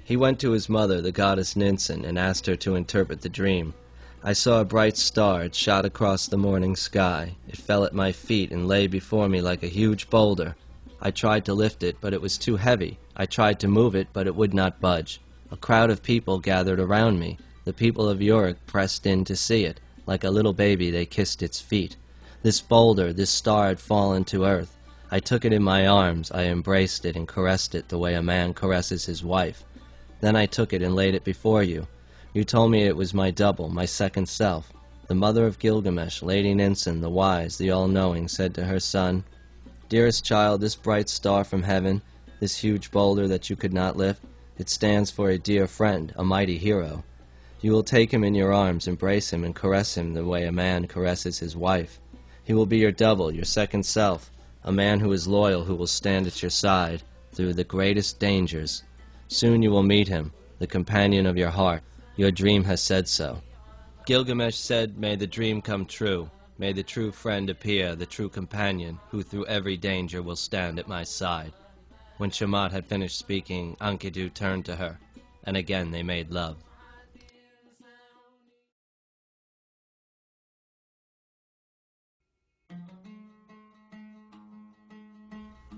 He went to his mother, the goddess Ninsen, and asked her to interpret the dream. I saw a bright star. It shot across the morning sky. It fell at my feet and lay before me like a huge boulder. I tried to lift it, but it was too heavy. I tried to move it, but it would not budge. A crowd of people gathered around me. The people of Yorick pressed in to see it. Like a little baby, they kissed its feet. This boulder, this star had fallen to earth. I took it in my arms. I embraced it and caressed it the way a man caresses his wife. Then I took it and laid it before you. You told me it was my double, my second self. The mother of Gilgamesh, Lady Ninsen, the wise, the all-knowing, said to her son, "Dearest child, this bright star from heaven, this huge boulder that you could not lift, it stands for a dear friend, a mighty hero. You will take him in your arms, embrace him, and caress him the way a man caresses his wife. He will be your double, your second self, a man who is loyal, who will stand at your side through the greatest dangers. Soon you will meet him, the companion of your heart. Your dream has said so." Gilgamesh said, "May the dream come true. May the true friend appear, the true companion, who through every danger will stand at my side." When Shamat had finished speaking, Enkidu turned to her, and again they made love.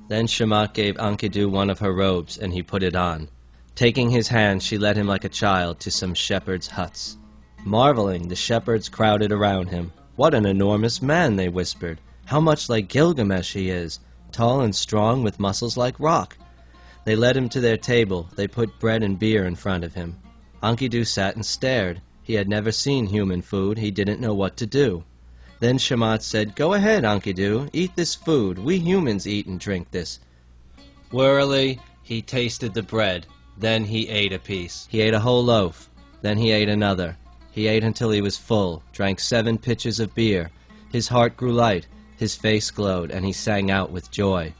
Then Shamat gave Enkidu one of her robes, and he put it on. Taking his hand, she led him like a child to some shepherds' huts. Marveling, the shepherds crowded around him. "What an enormous man," they whispered. "How much like Gilgamesh he is, tall and strong with muscles like rock." They led him to their table. They put bread and beer in front of him. Enkidu sat and stared. He had never seen human food. He didn't know what to do. Then Shamat said, "Go ahead, Enkidu, eat this food. We humans eat and drink this." Wearily, he tasted the bread. Then he ate a piece. He ate a whole loaf. Then he ate another. He ate until he was full, drank 7 pitchers of beer. His heart grew light, his face glowed, and he sang out with joy.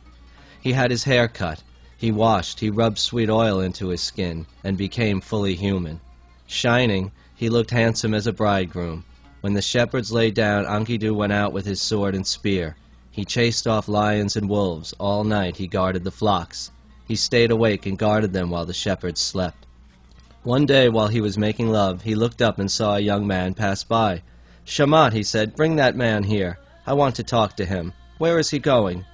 He had his hair cut. He washed, he rubbed sweet oil into his skin, and became fully human. Shining, he looked handsome as a bridegroom. When the shepherds lay down, Enkidu went out with his sword and spear. He chased off lions and wolves. All night he guarded the flocks. He stayed awake and guarded them while the shepherds slept. One day, while he was making love, he looked up and saw a young man pass by. "Shamat," he said, "bring that man here. I want to talk to him. Where is he going?"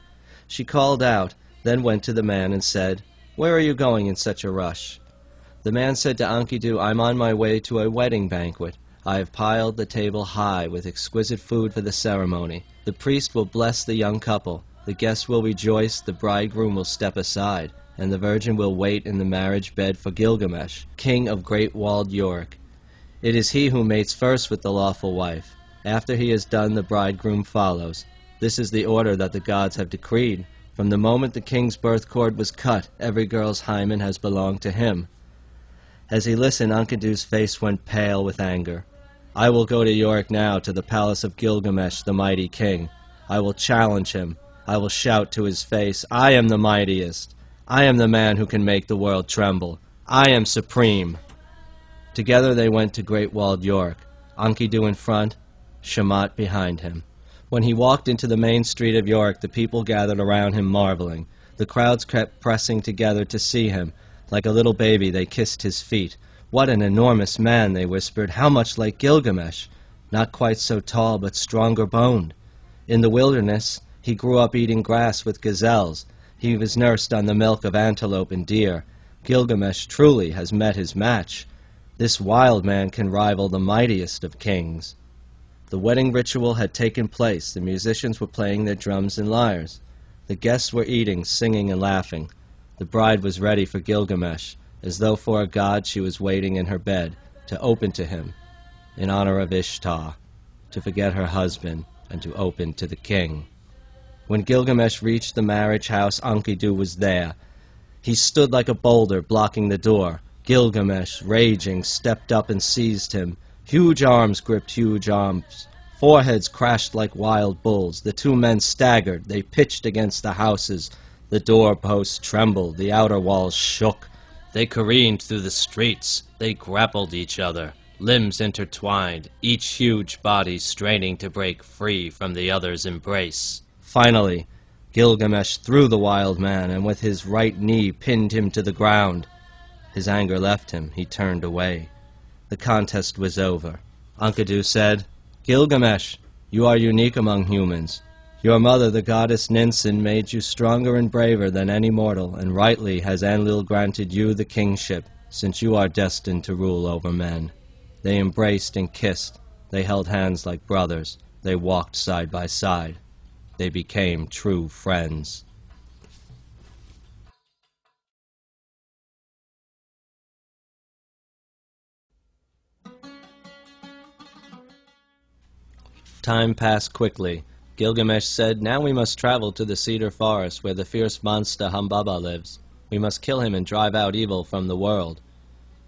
She called out, then went to the man and said, "Where are you going in such a rush?" The man said to Enkidu, "I'm on my way to a wedding banquet. I have piled the table high with exquisite food for the ceremony. The priest will bless the young couple. The guests will rejoice, the bridegroom will step aside, and the virgin will wait in the marriage bed for Gilgamesh, king of great walled Yorick. It is he who mates first with the lawful wife. After he has done, the bridegroom follows. This is the order that the gods have decreed. From the moment the king's birth cord was cut, every girl's hymen has belonged to him." As he listened, Enkidu's face went pale with anger. "I will go to Yorick now, to the palace of Gilgamesh, the mighty king. I will challenge him. I will shout to his face, 'I am the mightiest. I am the man who can make the world tremble. I am supreme.'" Together they went to Great Walled Yorick, Enkidu in front, Shamat behind him. When he walked into the main street of Yorick, the people gathered around him marveling. The crowds kept pressing together to see him. Like a little baby, they kissed his feet. "What an enormous man," they whispered. "How much like Gilgamesh. Not quite so tall, but stronger boned. In the wilderness, he grew up eating grass with gazelles. He was nursed on the milk of antelope and deer. Gilgamesh truly has met his match. This wild man can rival the mightiest of kings." The wedding ritual had taken place. The musicians were playing their drums and lyres. The guests were eating, singing, and laughing. The bride was ready for Gilgamesh. As though for a god, she was waiting in her bed to open to him in honor of Ishtar, to forget her husband, and to open to the king. When Gilgamesh reached the marriage house, Enkidu was there. He stood like a boulder, blocking the door. Gilgamesh, raging, stepped up and seized him. Huge arms gripped huge arms. Foreheads crashed like wild bulls. The two men staggered. They pitched against the houses. The doorposts trembled. The outer walls shook. They careened through the streets. They grappled each other, limbs intertwined, each huge body straining to break free from the other's embrace. Finally, Gilgamesh threw the wild man, and with his right knee pinned him to the ground. His anger left him. He turned away. The contest was over. Enkidu said, "Gilgamesh, you are unique among humans. Your mother, the goddess Ninsin, made you stronger and braver than any mortal, and rightly has Enlil granted you the kingship, since you are destined to rule over men." They embraced and kissed. They held hands like brothers. They walked side by side. They became true friends. Time passed quickly. Gilgamesh said, "Now we must travel to the cedar forest where the fierce monster Humbaba lives. We must kill him and drive out evil from the world."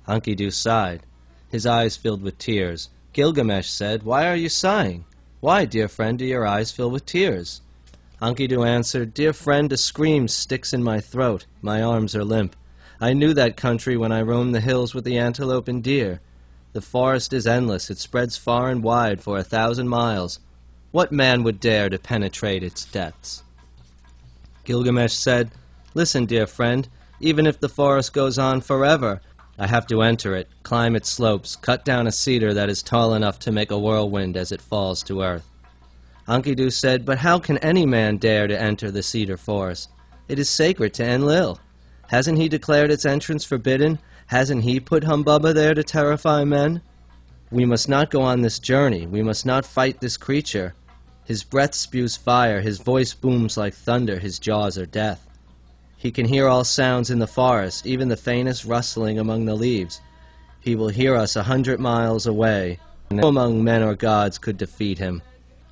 Enkidu sighed. His eyes filled with tears. Gilgamesh said, "Why are you sighing? Why, dear friend, do your eyes fill with tears?" Enkidu answered, "Dear friend, a scream sticks in my throat. My arms are limp. I knew that country when I roamed the hills with the antelope and deer. The forest is endless. It spreads far and wide for 1,000 miles. What man would dare to penetrate its depths?" Gilgamesh said, "Listen, dear friend, even if the forest goes on forever, I have to enter it, climb its slopes, cut down a cedar that is tall enough to make a whirlwind as it falls to earth." Enkidu said, "But how can any man dare to enter the cedar forest? It is sacred to Enlil. Hasn't he declared its entrance forbidden? Hasn't he put Humbaba there to terrify men? We must not go on this journey. We must not fight this creature. His breath spews fire, his voice booms like thunder, his jaws are death. He can hear all sounds in the forest, even the faintest rustling among the leaves. He will hear us 100 miles away. No among men or gods could defeat him.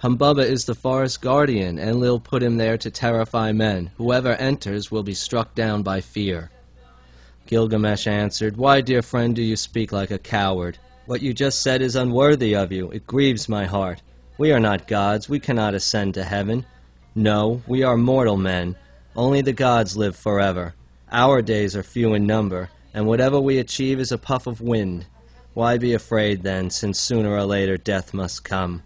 Humbaba is the forest guardian, and Enlil put him there to terrify men. Whoever enters will be struck down by fear." Gilgamesh answered, "Why, dear friend, do you speak like a coward? What you just said is unworthy of you. It grieves my heart. We are not gods. We cannot ascend to heaven. No, we are mortal men. Only the gods live forever. Our days are few in number, and whatever we achieve is a puff of wind. Why be afraid, then, since sooner or later death must come?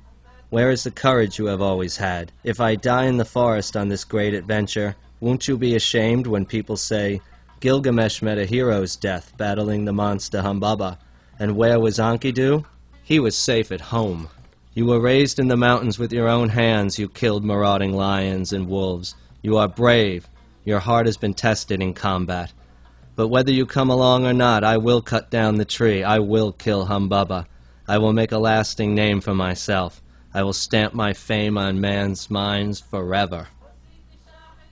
Where is the courage you have always had? If I die in the forest on this great adventure, won't you be ashamed when people say, 'Gilgamesh met a hero's death battling the monster Humbaba'? And where was Enkidu? He was safe at home. You were raised in the mountains with your own hands. You killed marauding lions and wolves. You are brave. Your heart has been tested in combat. But whether you come along or not, I will cut down the tree. I will kill Humbaba. I will make a lasting name for myself. I will stamp my fame on man's minds forever."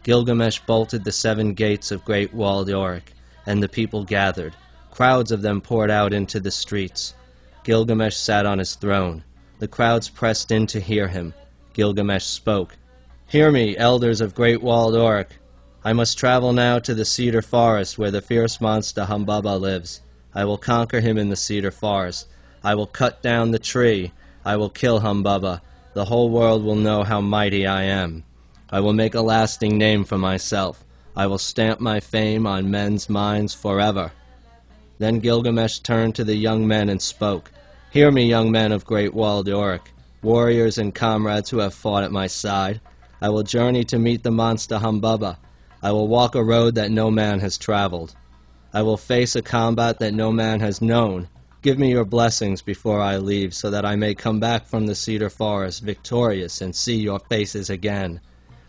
Gilgamesh bolted the 7 gates of Great Walled Yorick, and the people gathered. Crowds of them poured out into the streets. Gilgamesh sat on his throne. The crowds pressed in to hear him. Gilgamesh spoke. "Hear me, elders of Great Walled Yorick. I must travel now to the cedar forest where the fierce monster Humbaba lives. I will conquer him in the cedar forest. I will cut down the tree. I will kill Humbaba. The whole world will know how mighty I am. I will make a lasting name for myself. I will stamp my fame on men's minds forever." Then Gilgamesh turned to the young men and spoke. "Hear me, young men of Great Walled Yorick, warriors and comrades who have fought at my side. I will journey to meet the monster Humbaba. I will walk a road that no man has traveled. I will face a combat that no man has known. Give me your blessings before I leave, so that I may come back from the cedar forest victorious and see your faces again.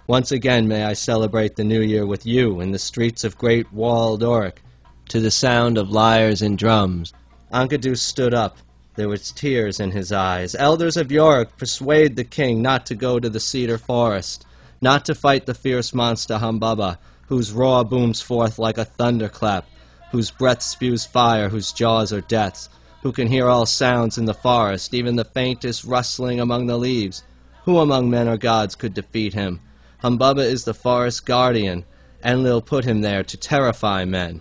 Once again may I celebrate the new year with you in the streets of Great Walled Yorick, to the sound of lyres and drums." Enkidu stood up. There was tears in his eyes. "Elders of Yorick, persuade the king not to go to the cedar forest, not to fight the fierce monster Humbaba, whose roar booms forth like a thunderclap, whose breath spews fire, whose jaws are death's, who can hear all sounds in the forest, even the faintest rustling among the leaves. Who among men or gods could defeat him? Humbaba is the forest guardian. Enlil put him there to terrify men."